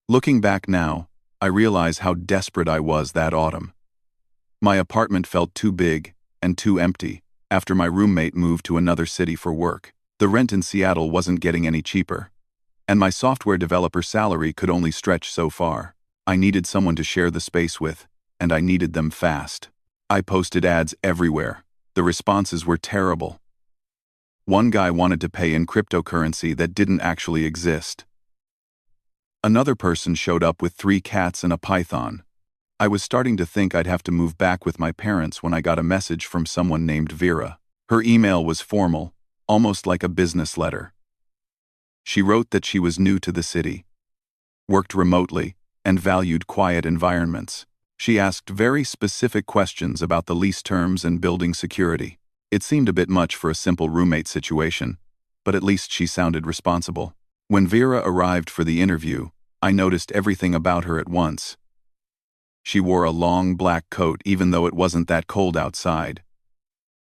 Looking back now, I realize how desperate I was that autumn. My apartment felt too big and too empty after my roommate moved to another city for work. The rent in Seattle wasn't getting any cheaper, and my software developer salary could only stretch so far. I needed someone to share the space with, and I needed them fast. I posted ads everywhere. The responses were terrible. One guy wanted to pay in cryptocurrency that didn't actually exist. Another person showed up with 3 cats and a python. I was starting to think I'd have to move back with my parents when I got a message from someone named Vera. Her email was formal, almost like a business letter. She wrote that she was new to the city, worked remotely, and valued quiet environments. She asked very specific questions about the lease terms and building security. It seemed a bit much for a simple roommate situation, but at least she sounded responsible. When Vera arrived for the interview, I noticed everything about her at once. She wore a long black coat even though it wasn't that cold outside.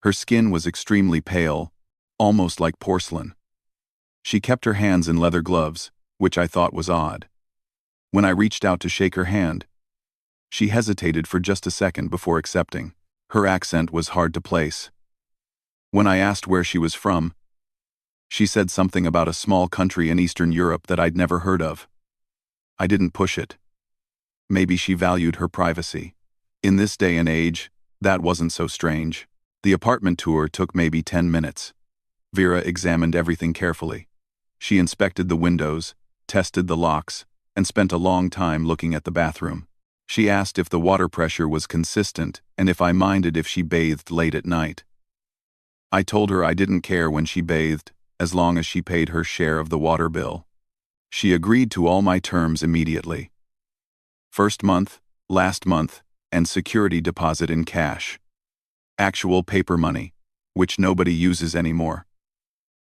Her skin was extremely pale, almost like porcelain. She kept her hands in leather gloves, which I thought was odd. When I reached out to shake her hand, she hesitated for just a second before accepting. Her accent was hard to place. When I asked where she was from, she said something about a small country in Eastern Europe that I'd never heard of. I didn't push it. Maybe she valued her privacy. In this day and age, that wasn't so strange. The apartment tour took maybe 10 minutes. Vera examined everything carefully. She inspected the windows, tested the locks, and spent a long time looking at the bathroom. She asked if the water pressure was consistent and if I minded if she bathed late at night. I told her I didn't care when she bathed, as long as she paid her share of the water bill. She agreed to all my terms immediately. First month, last month, and security deposit in cash. Actual paper money, which nobody uses anymore.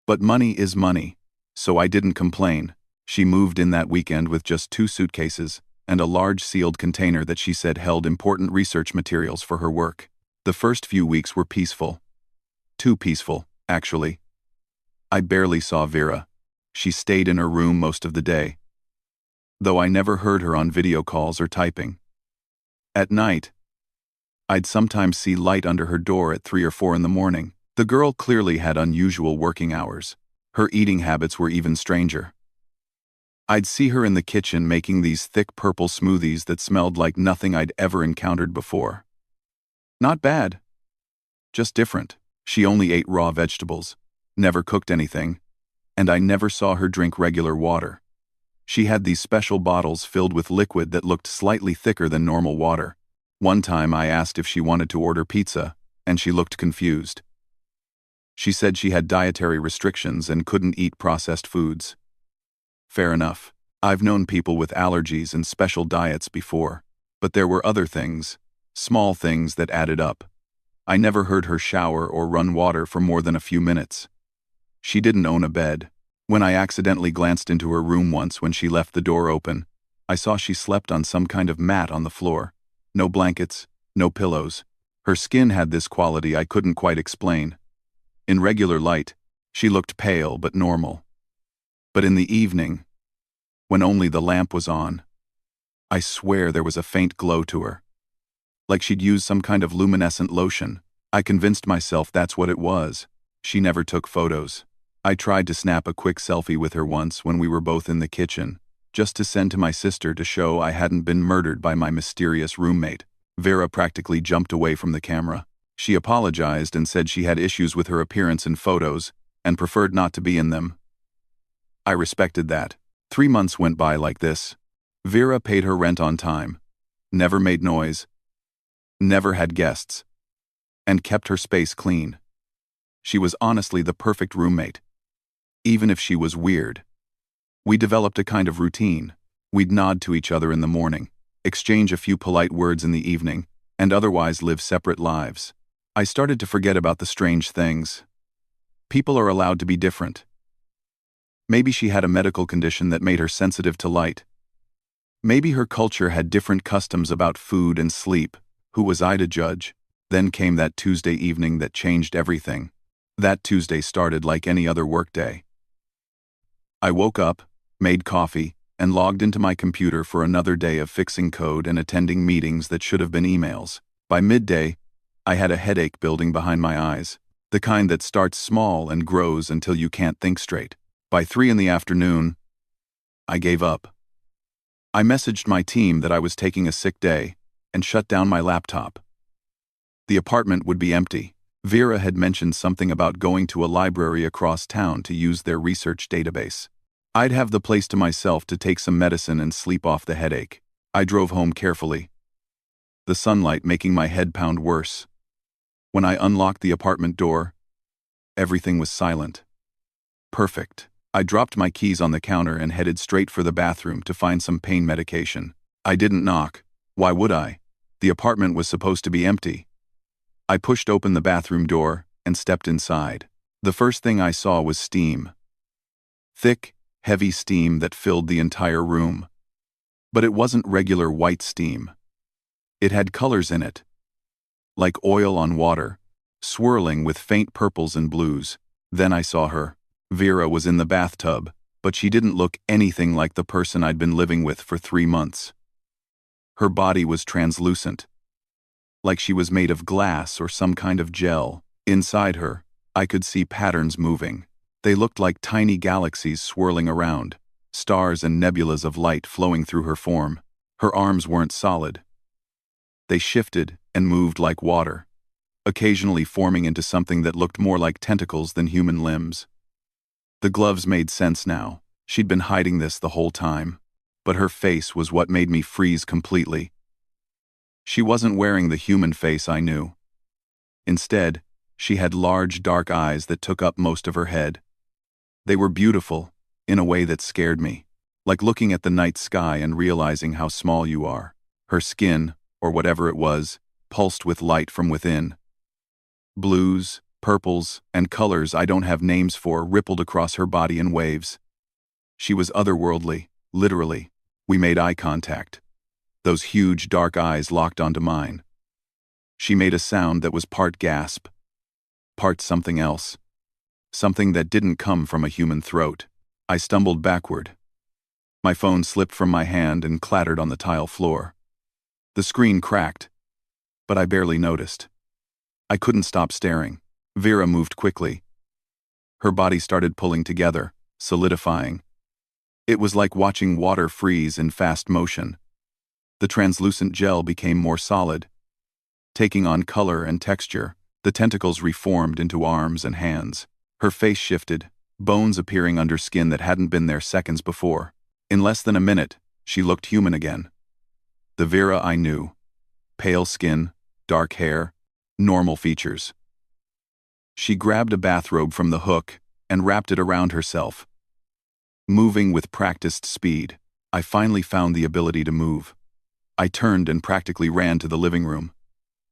But money is money, so I didn't complain. She moved in that weekend with just 2 suitcases and a large sealed container that she said held important research materials for her work. The first few weeks were peaceful. Too peaceful, actually. I barely saw Vera. She stayed in her room most of the day, though I never heard her on video calls or typing. At night, I'd sometimes see light under her door at 3 or 4 in the morning. The girl clearly had unusual working hours. Her eating habits were even stranger. I'd see her in the kitchen making these thick purple smoothies that smelled like nothing I'd ever encountered before. Not bad, just different. She only ate raw vegetables, never cooked anything, and I never saw her drink regular water. She had these special bottles filled with liquid that looked slightly thicker than normal water. One time I asked if she wanted to order pizza, and she looked confused. She said she had dietary restrictions and couldn't eat processed foods. Fair enough. I've known people with allergies and special diets before, but there were other things, small things that added up. I never heard her shower or run water for more than a few minutes. She didn't own a bed. When I accidentally glanced into her room once when she left the door open, I saw she slept on some kind of mat on the floor. No blankets, no pillows. Her skin had this quality I couldn't quite explain. In regular light, she looked pale but normal. But in the evening, when only the lamp was on, I swear there was a faint glow to her. Like she'd used some kind of luminescent lotion. I convinced myself that's what it was. She never took photos. I tried to snap a quick selfie with her once when we were both in the kitchen, just to send to my sister to show I hadn't been murdered by my mysterious roommate. Vera practically jumped away from the camera. She apologized and said she had issues with her appearance in photos and preferred not to be in them. I respected that. 3 months went by like this. Vera paid her rent on time, never made noise, never had guests, and kept her space clean. She was honestly the perfect roommate, even if she was weird. We developed a kind of routine. We'd nod to each other in the morning, exchange a few polite words in the evening, and otherwise live separate lives. I started to forget about the strange things. People are allowed to be different. Maybe she had a medical condition that made her sensitive to light. Maybe her culture had different customs about food and sleep. Who was I to judge? Then came that Tuesday evening that changed everything. That Tuesday started like any other workday. I woke up, made coffee, and logged into my computer for another day of fixing code and attending meetings that should have been emails. By midday, I had a headache building behind my eyes, the kind that starts small and grows until you can't think straight. By 3 in the afternoon, I gave up. I messaged my team that I was taking a sick day and shut down my laptop. The apartment would be empty. Vera had mentioned something about going to a library across town to use their research database. I'd have the place to myself to take some medicine and sleep off the headache. I drove home carefully, the sunlight making my head pound worse. When I unlocked the apartment door, everything was silent. Perfect. I dropped my keys on the counter and headed straight for the bathroom to find some pain medication. I didn't knock. Why would I? The apartment was supposed to be empty. I pushed open the bathroom door and stepped inside. The first thing I saw was steam. Thick, heavy steam that filled the entire room. But it wasn't regular white steam. It had colors in it, like oil on water, swirling with faint purples and blues. Then I saw her. Vera was in the bathtub, but she didn't look anything like the person I'd been living with for 3 months. Her body was translucent, like she was made of glass or some kind of gel. Inside her, I could see patterns moving. They looked like tiny galaxies swirling around, stars and nebulas of light flowing through her form. Her arms weren't solid. They shifted and moved like water, occasionally forming into something that looked more like tentacles than human limbs. The gloves made sense now. She'd been hiding this the whole time. But her face was what made me freeze completely. She wasn't wearing the human face I knew. Instead, she had large dark eyes that took up most of her head. They were beautiful, in a way that scared me, like looking at the night sky and realizing how small you are. Her skin, or whatever it was, pulsed with light from within. Blues, purples, and colors I don't have names for rippled across her body in waves. She was otherworldly, literally. We made eye contact. Those huge dark eyes locked onto mine. She made a sound that was part gasp, part something else. Something that didn't come from a human throat. I stumbled backward. My phone slipped from my hand and clattered on the tile floor. The screen cracked, but I barely noticed. I couldn't stop staring. Vera moved quickly. Her body started pulling together, solidifying. It was like watching water freeze in fast motion. The translucent gel became more solid. Taking on color and texture, the tentacles reformed into arms and hands. Her face shifted, bones appearing under skin that hadn't been there seconds before. In less than a minute, she looked human again. The Vera I knew. Pale skin, dark hair, normal features. She grabbed a bathrobe from the hook and wrapped it around herself. Moving with practiced speed, I finally found the ability to move. I turned and practically ran to the living room.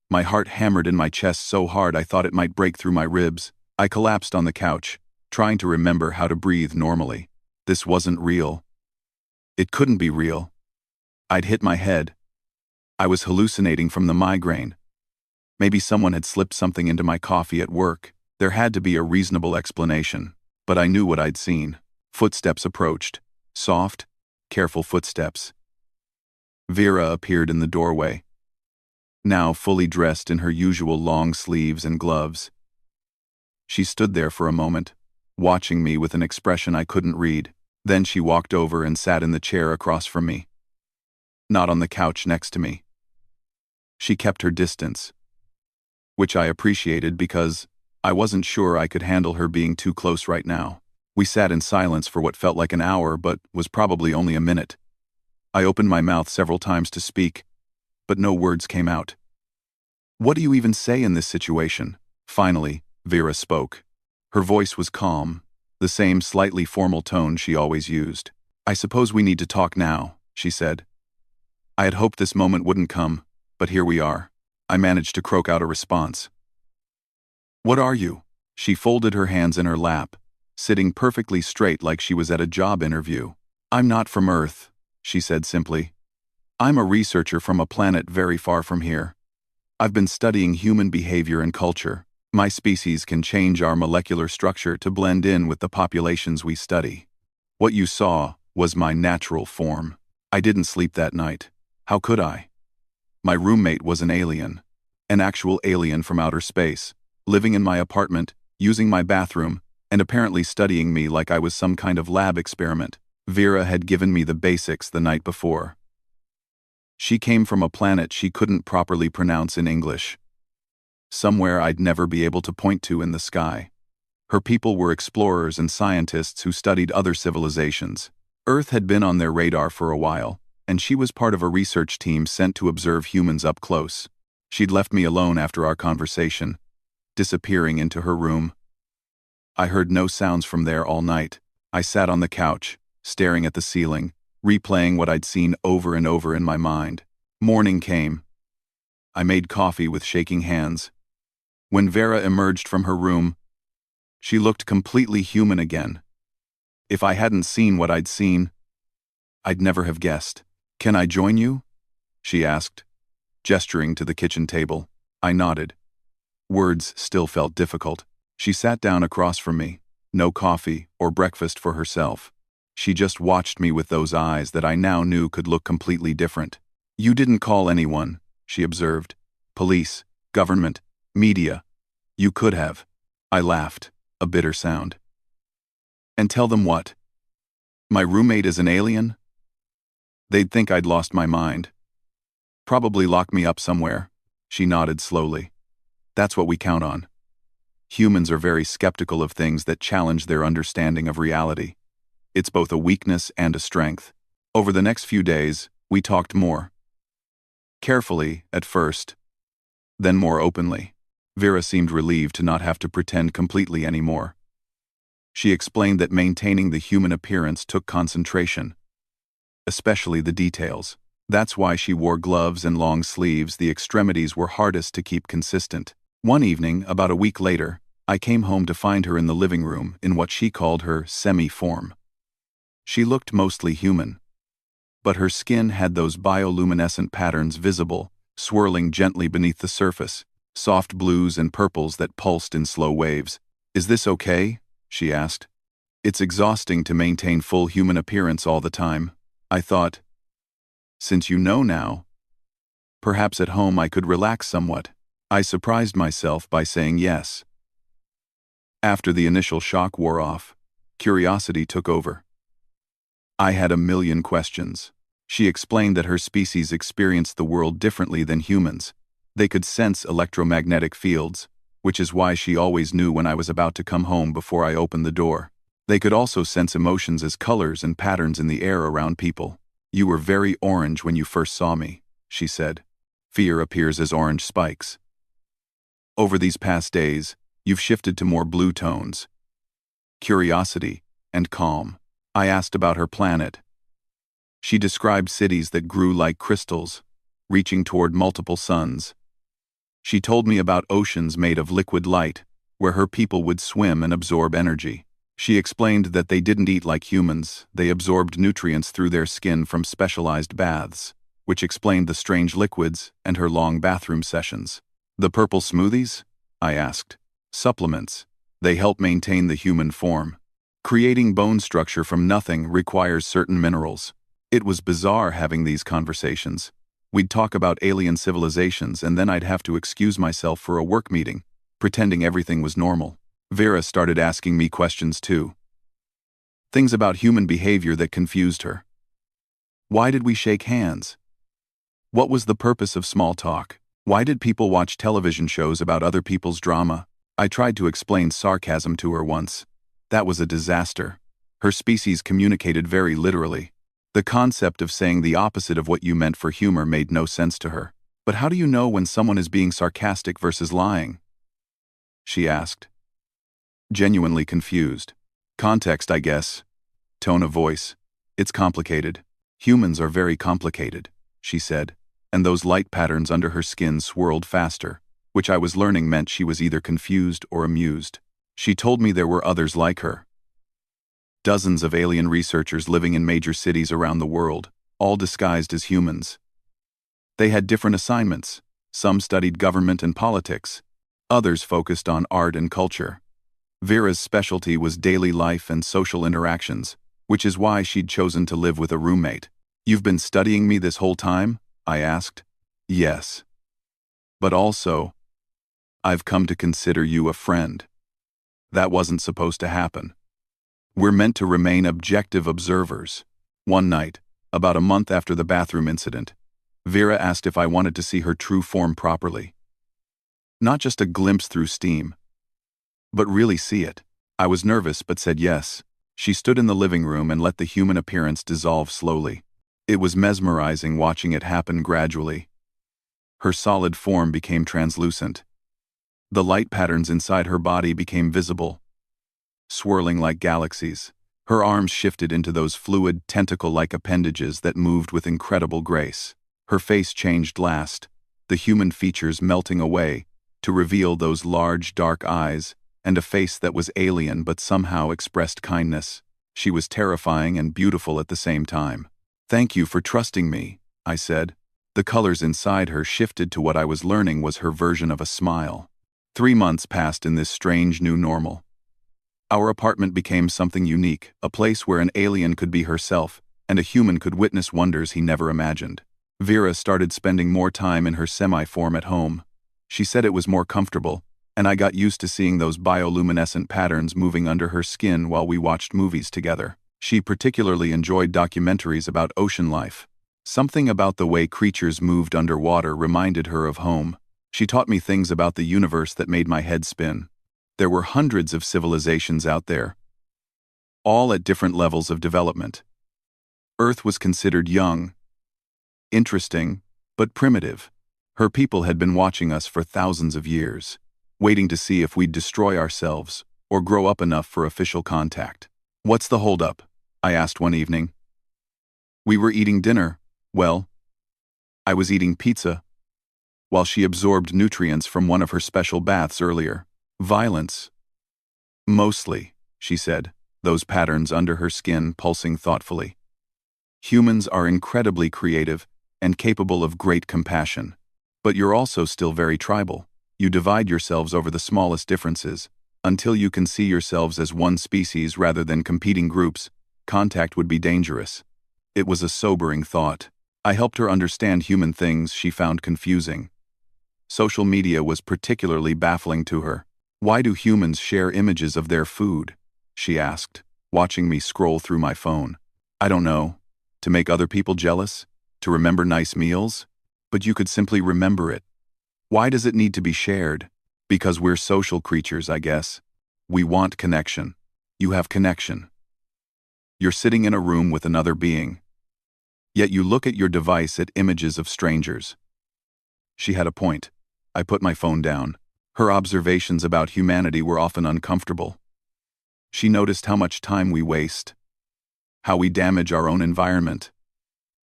My heart hammered in my chest so hard I thought it might break through my ribs. I collapsed on the couch, trying to remember how to breathe normally. This wasn't real. It couldn't be real. I'd hit my head. I was hallucinating from the migraine. Maybe someone had slipped something into my coffee at work. There had to be a reasonable explanation. But I knew what I'd seen. Footsteps approached. Soft, careful footsteps. Vera appeared in the doorway, now fully dressed in her usual long sleeves and gloves. She stood there for a moment, watching me with an expression I couldn't read. Then she walked over and sat in the chair across from me. Not on the couch next to me. She kept her distance, which I appreciated because I wasn't sure I could handle her being too close right now. We sat in silence for what felt like an hour but was probably only a minute. I opened my mouth several times to speak, but no words came out. What do you even say in this situation? Finally, Vera spoke. Her voice was calm, the same slightly formal tone she always used. I suppose we need to talk now, she said. I had hoped this moment wouldn't come, but here we are. I managed to croak out a response. What are you? She folded her hands in her lap, sitting perfectly straight like she was at a job interview. I'm not from Earth, she said simply. I'm a researcher from a planet very far from here. I've been studying human behavior and culture. My species can change our molecular structure to blend in with the populations we study. What you saw, was my natural form. I didn't sleep that night. How could I? My roommate was an alien. An actual alien from outer space, living in my apartment, using my bathroom, and apparently studying me like I was some kind of lab experiment. Vera had given me the basics the night before. She came from a planet she couldn't properly pronounce in English. Somewhere I'd never be able to point to in the sky. Her people were explorers and scientists who studied other civilizations. Earth had been on their radar for a while, and she was part of a research team sent to observe humans up close. She'd left me alone after our conversation, disappearing into her room. I heard no sounds from there all night. I sat on the couch, staring at the ceiling, replaying what I'd seen over and over in my mind. Morning came. I made coffee with shaking hands. When Vera emerged from her room, she looked completely human again. If I hadn't seen what I'd seen, I'd never have guessed. "Can I join you?" she asked, gesturing to the kitchen table. I nodded. Words still felt difficult. She sat down across from me, no coffee or breakfast for herself. She just watched me with those eyes that I now knew could look completely different. "You didn't call anyone," she observed. "Police, government, media. You could have." I laughed, a bitter sound. "And tell them what? My roommate is an alien? They'd think I'd lost my mind. Probably lock me up somewhere." She nodded slowly. "That's what we count on. Humans are very skeptical of things that challenge their understanding of reality. It's both a weakness and a strength." Over the next few days, we talked more. Carefully, at first, then more openly. Vera seemed relieved to not have to pretend completely anymore. She explained that maintaining the human appearance took concentration, especially the details. That's why she wore gloves and long sleeves. The extremities were hardest to keep consistent. One evening, about a week later, I came home to find her in the living room in what she called her semi-form. She looked mostly human, but her skin had those bioluminescent patterns visible, swirling gently beneath the surface, soft blues and purples that pulsed in slow waves. "Is this okay?" she asked. "It's exhausting to maintain full human appearance all the time." I thought, since you know now, perhaps at home I could relax somewhat. I surprised myself by saying yes. After the initial shock wore off, curiosity took over. I had a million questions. She explained that her species experienced the world differently than humans. They could sense electromagnetic fields, which is why she always knew when I was about to come home before I opened the door. They could also sense emotions as colors and patterns in the air around people. "You were very orange when you first saw me," she said. "Fear appears as orange spikes. Over these past days, you've shifted to more blue tones. Curiosity and calm." I asked about her planet. She described cities that grew like crystals, reaching toward multiple suns. She told me about oceans made of liquid light, where her people would swim and absorb energy. She explained that they didn't eat like humans. They absorbed nutrients through their skin from specialized baths, which explained the strange liquids and her long bathroom sessions. "The purple smoothies?" I asked. "Supplements. They help maintain the human form. Creating bone structure from nothing requires certain minerals." It was bizarre having these conversations. We'd talk about alien civilizations and then I'd have to excuse myself for a work meeting, pretending everything was normal. Vera started asking me questions too. Things about human behavior that confused her. Why did we shake hands? What was the purpose of small talk? Why did people watch television shows about other people's drama? I tried to explain sarcasm to her once. That was a disaster. Her species communicated very literally. The concept of saying the opposite of what you meant for humor made no sense to her. "But how do you know when someone is being sarcastic versus lying?" she asked, genuinely confused. "Context, I guess. Tone of voice. It's complicated. Humans are very complicated," she said, and those light patterns under her skin swirled faster, which I was learning meant she was either confused or amused. She told me there were others like her. Dozens of alien researchers living in major cities around the world, all disguised as humans. They had different assignments. Some studied government and politics. Others focused on art and culture. Vera's specialty was daily life and social interactions, which is why she'd chosen to live with a roommate. "You've been studying me this whole time?" I asked. "Yes. But also, I've come to consider you a friend." That wasn't supposed to happen. We're meant to remain objective observers. One night, about a month after the bathroom incident, Vera asked if I wanted to see her true form properly. Not just a glimpse through steam, but really see it. I was nervous but said yes. She stood in the living room and let the human appearance dissolve slowly. It was mesmerizing watching it happen gradually. Her solid form became translucent. The light patterns inside her body became visible, swirling like galaxies. Her arms shifted into those fluid, tentacle-like appendages that moved with incredible grace. Her face changed last, the human features melting away to reveal those large, dark eyes and a face that was alien but somehow expressed kindness. She was terrifying and beautiful at the same time. "Thank you for trusting me," I said. The colors inside her shifted to what I was learning was her version of a smile. 3 months passed in this strange new normal. Our apartment became something unique, a place where an alien could be herself, and a human could witness wonders he never imagined. Vera started spending more time in her semi-form at home. She said it was more comfortable, and I got used to seeing those bioluminescent patterns moving under her skin while we watched movies together. She particularly enjoyed documentaries about ocean life. Something about the way creatures moved underwater reminded her of home. She taught me things about the universe that made my head spin. There were hundreds of civilizations out there, all at different levels of development. Earth was considered young, interesting, but primitive. Her people had been watching us for thousands of years, waiting to see if we'd destroy ourselves or grow up enough for official contact. "What's the holdup?" I asked one evening. We were eating dinner. Well, I was eating pizza, while she absorbed nutrients from one of her special baths earlier. "Violence. Mostly," she said, those patterns under her skin pulsing thoughtfully. "Humans are incredibly creative and capable of great compassion. But you're also still very tribal. You divide yourselves over the smallest differences. Until you can see yourselves as one species rather than competing groups, contact would be dangerous." It was a sobering thought. I helped her understand human things she found confusing. Social media was particularly baffling to her. "Why do humans share images of their food?" she asked, watching me scroll through my phone. "I don't know. To make other people jealous? To remember nice meals? But you could simply remember it. Why does it need to be shared? Because we're social creatures, I guess. We want connection. You have connection. You're sitting in a room with another being. Yet you look at your device at images of strangers." She had a point. I put my phone down. Her observations about humanity were often uncomfortable. She noticed how much time we waste, how we damage our own environment,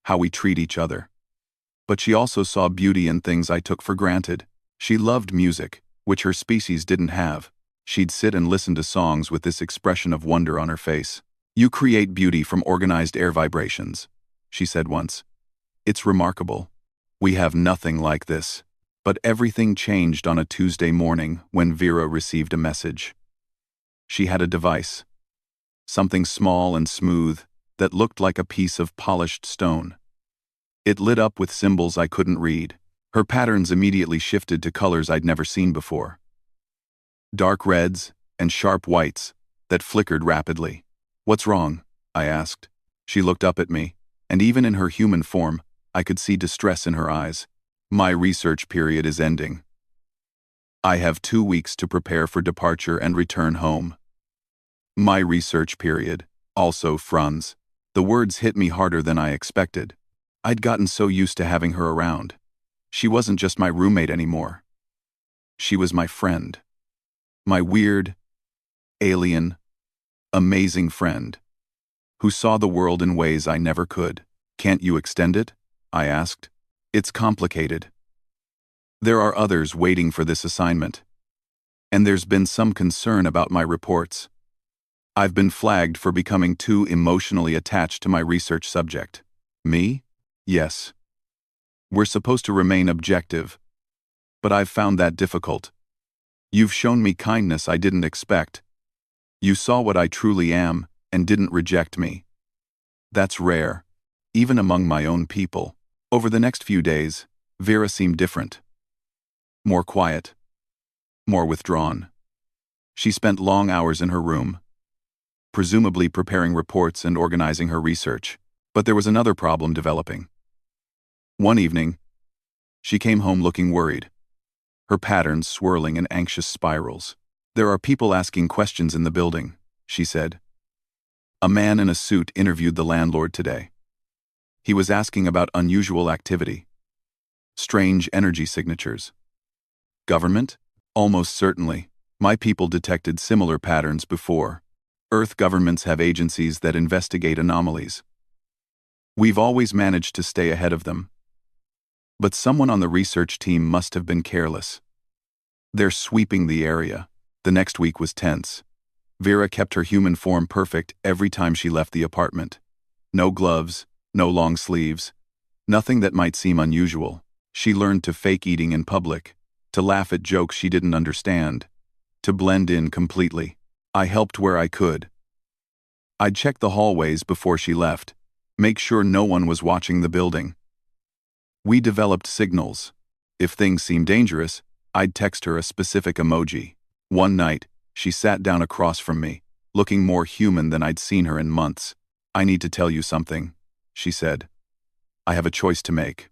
how we treat each other. But she also saw beauty in things I took for granted. She loved music, which her species didn't have. She'd sit and listen to songs with this expression of wonder on her face. "You create beauty from organized air vibrations," she said once. "It's remarkable. We have nothing like this." But everything changed on a Tuesday morning when Vera received a message. She had a device, something small and smooth that looked like a piece of polished stone. It lit up with symbols I couldn't read. Her patterns immediately shifted to colors I'd never seen before. Dark reds and sharp whites that flickered rapidly. "What's wrong?" I asked. She looked up at me, and even in her human form, I could see distress in her eyes. "My research period is ending. I have 2 weeks to prepare for departure and return home." My research period, also Franz. The words hit me harder than I expected. I'd gotten so used to having her around. She wasn't just my roommate anymore. She was my friend. My weird, alien, amazing friend, who saw the world in ways I never could. "Can't you extend it?" I asked. "It's complicated. There are others waiting for this assignment. And there's been some concern about my reports. I've been flagged for becoming too emotionally attached to my research subject." "Me?" "Yes. We're supposed to remain objective, but I've found that difficult. You've shown me kindness I didn't expect. You saw what I truly am and didn't reject me. That's rare, even among my own people. Over the next few days, Vera seemed different. More quiet, more withdrawn. She spent long hours in her room, presumably preparing reports and organizing her research. But there was another problem developing. One evening, she came home looking worried, her patterns swirling in anxious spirals. "There are people asking questions in the building," she said. "A man in a suit interviewed the landlord today. He was asking about unusual activity, strange energy signatures. Government? Almost certainly. My people detected similar patterns before. Earth governments have agencies that investigate anomalies. We've always managed to stay ahead of them. But someone on the research team must have been careless. They're sweeping the area." The next week was tense. Vera kept her human form perfect every time she left the apartment. No gloves, no long sleeves, nothing that might seem unusual. She learned to fake eating in public, to laugh at jokes she didn't understand, to blend in completely. I helped where I could. I'd check the hallways before she left, make sure no one was watching the building. We developed signals. If things seemed dangerous, I'd text her a specific emoji. One night, she sat down across from me, looking more human than I'd seen her in months. "I need to tell you something," she said. "I have a choice to make.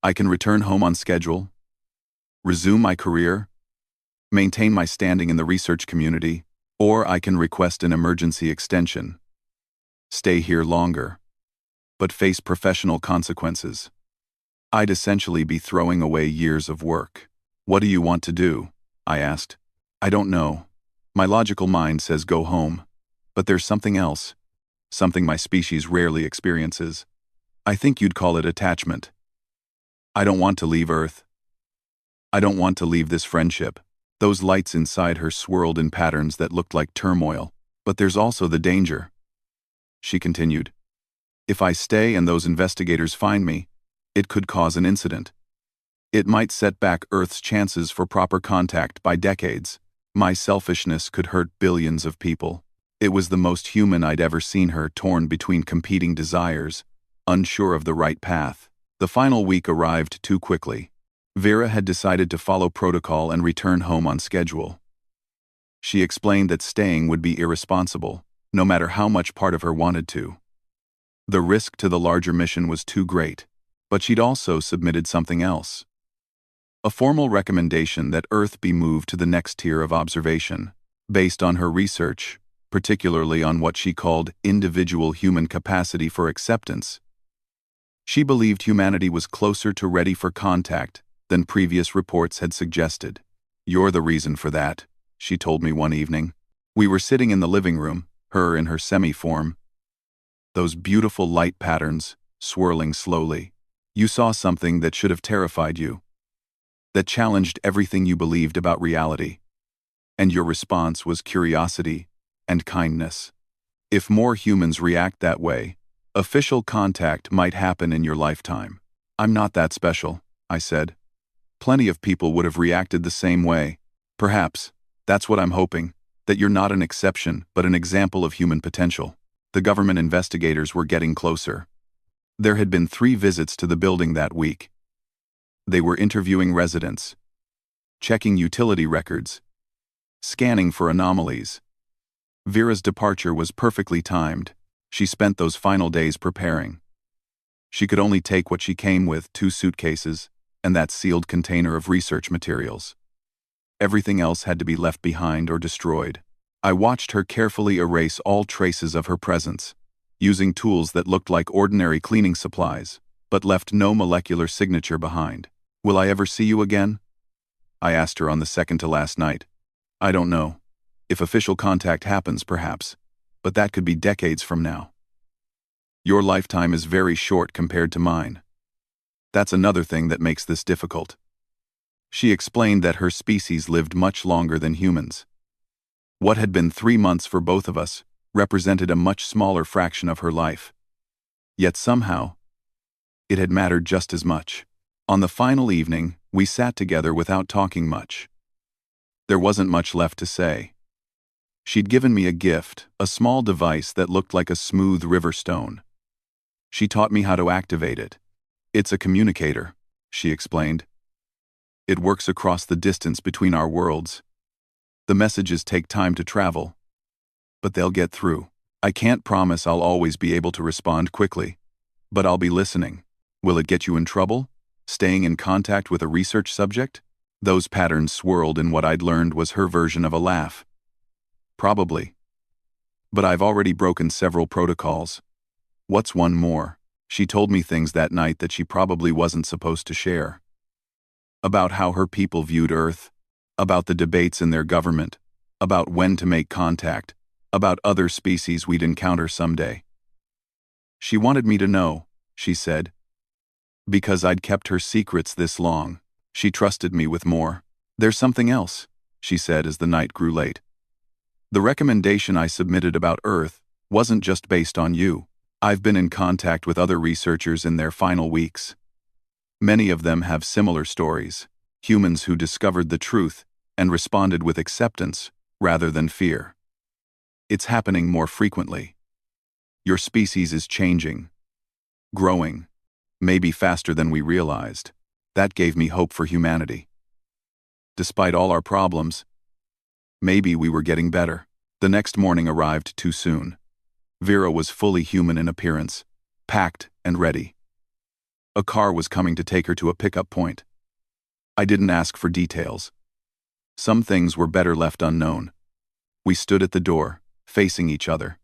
I can return home on schedule, resume my career, maintain my standing in the research community, or I can request an emergency extension. Stay here longer, but face professional consequences. I'd essentially be throwing away years of work." "What do you want to do?" I asked. "I don't know. My logical mind says go home. But there's something else. Something my species rarely experiences. I think you'd call it attachment. I don't want to leave Earth. I don't want to leave this friendship." Those lights inside her swirled in patterns that looked like turmoil. "But there's also the danger," she continued. "If I stay and those investigators find me, it could cause an incident. It might set back Earth's chances for proper contact by decades. My selfishness could hurt billions of people." It was the most human I'd ever seen her, torn between competing desires, unsure of the right path. The final week arrived too quickly. Vera had decided to follow protocol and return home on schedule. She explained that staying would be irresponsible, no matter how much part of her wanted to. The risk to the larger mission was too great, but she'd also submitted something else. A formal recommendation that Earth be moved to the next tier of observation, based on her research, particularly on what she called individual human capacity for acceptance. She believed humanity was closer to ready for contact than previous reports had suggested. "You're the reason for that," she told me one evening. We were sitting in the living room, her in her semi-form. Those beautiful light patterns, swirling slowly. "You saw something that should have terrified you, that challenged everything you believed about reality. And your response was curiosity and kindness. If more humans react that way, official contact might happen in your lifetime." "I'm not that special," I said. "Plenty of people would have reacted the same way. Perhaps, that's what I'm hoping, that you're not an exception but an example of human potential." The government investigators were getting closer. There had been 3 visits to the building that week. They were interviewing residents, checking utility records, scanning for anomalies. Vera's departure was perfectly timed. She spent those final days preparing. She could only take what she came with, 2 suitcases, and that sealed container of research materials. Everything else had to be left behind or destroyed. I watched her carefully erase all traces of her presence, using tools that looked like ordinary cleaning supplies, but left no molecular signature behind. "Will I ever see you again?" I asked her on the second to last night. "I don't know. If official contact happens, perhaps, but that could be decades from now. Your lifetime is very short compared to mine. That's another thing that makes this difficult." She explained that her species lived much longer than humans. What had been 3 months for both of us represented a much smaller fraction of her life. Yet somehow, it had mattered just as much. On the final evening, we sat together without talking much. There wasn't much left to say. She'd given me a gift, a small device that looked like a smooth river stone. She taught me how to activate it. It's a communicator, she explained. It works across the distance between our worlds. The messages take time to travel, but they'll get through. I can't promise I'll always be able to respond quickly, but I'll be listening. Will it get you in trouble? Staying in contact with a research subject? Those patterns swirled in what I'd learned was her version of a laugh. Probably. But I've already broken several protocols. What's one more? She told me things that night that she probably wasn't supposed to share. About how her people viewed Earth, about the debates in their government, about when to make contact, about other species we'd encounter someday. She wanted me to know, she said. Because I'd kept her secrets this long, she trusted me with more. There's something else, she said as the night grew late. The recommendation I submitted about Earth wasn't just based on you. I've been in contact with other researchers in their final weeks. Many of them have similar stories, humans who discovered the truth and responded with acceptance rather than fear. It's happening more frequently. Your species is changing, growing, maybe faster than we realized. That gave me hope for humanity. Despite all our problems, maybe we were getting better. The next morning arrived too soon. Vera was fully human in appearance, packed and ready. A car was coming to take her to a pickup point. I didn't ask for details. Some things were better left unknown. We stood at the door, facing each other.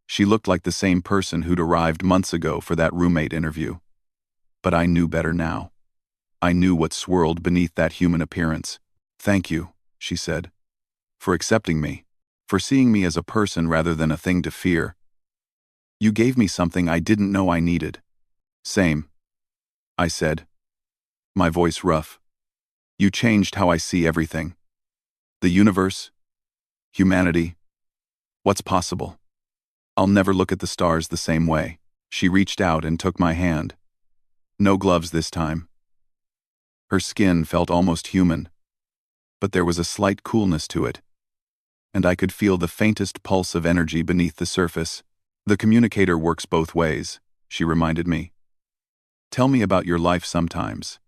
She looked like the same person who'd arrived months ago for that roommate interview. But I knew better now. I knew what swirled beneath that human appearance. Thank you, she said, for accepting me, for seeing me as a person rather than a thing to fear. You gave me something I didn't know I needed. Same, I said, my voice rough. You changed how I see everything. The universe, humanity, what's possible. I'll never look at the stars the same way. She reached out and took my hand. No gloves this time. Her skin felt almost human, but there was a slight coolness to it, and I could feel the faintest pulse of energy beneath the surface. The communicator works both ways, she reminded me. Tell me about your life sometimes.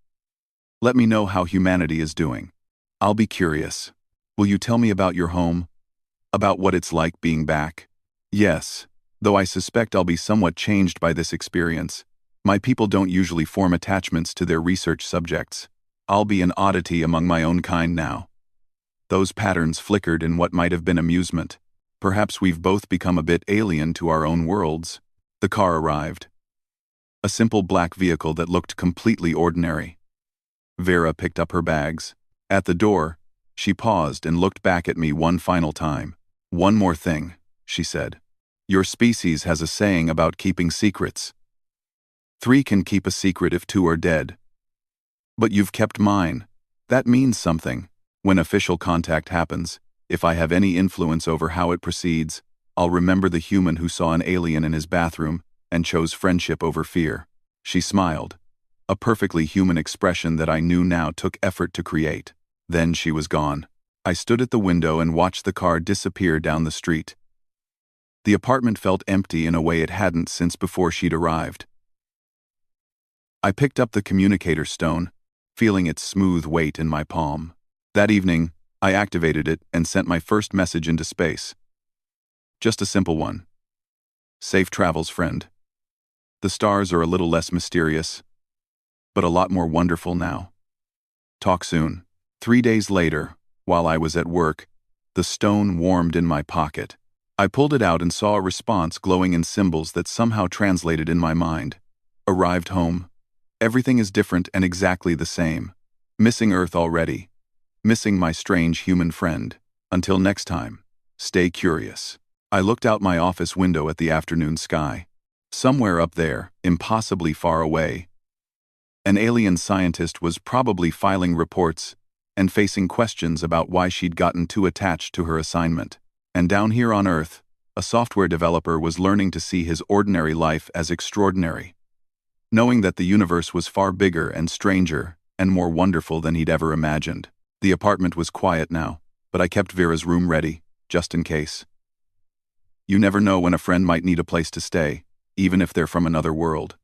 Let me know how humanity is doing. I'll be curious. Will you tell me about your home? About what it's like being back? Yes, though I suspect I'll be somewhat changed by this experience. My people don't usually form attachments to their research subjects. I'll be an oddity among my own kind now. Those patterns flickered in what might have been amusement. Perhaps we've both become a bit alien to our own worlds. The car arrived. A simple black vehicle that looked completely ordinary. Vera picked up her bags. At the door, she paused and looked back at me one final time. One more thing, she said. Your species has a saying about keeping secrets. 3 can keep a secret if 2 are dead. But you've kept mine. That means something. When official contact happens, if I have any influence over how it proceeds, I'll remember the human who saw an alien in his bathroom and chose friendship over fear. She smiled, a perfectly human expression that I knew now took effort to create. Then she was gone. I stood at the window and watched the car disappear down the street. The apartment felt empty in a way it hadn't since before she'd arrived. I picked up the communicator stone, feeling its smooth weight in my palm. That evening, I activated it and sent my first message into space. Just a simple one. Safe travels, friend. The stars are a little less mysterious, but a lot more wonderful now. Talk soon. 3 days later, while I was at work, the stone warmed in my pocket. I pulled it out and saw a response glowing in symbols that somehow translated in my mind. Arrived home. Everything is different and exactly the same. Missing Earth already. Missing my strange human friend. Until next time, stay curious. I looked out my office window at the afternoon sky. Somewhere up there, impossibly far away, an alien scientist was probably filing reports and facing questions about why she'd gotten too attached to her assignment. And down here on Earth, a software developer was learning to see his ordinary life as extraordinary, knowing that the universe was far bigger and stranger and more wonderful than he'd ever imagined. The apartment was quiet now, but I kept Vera's room ready. just in case. You never know when a friend might need a place to stay, even if they're from another world.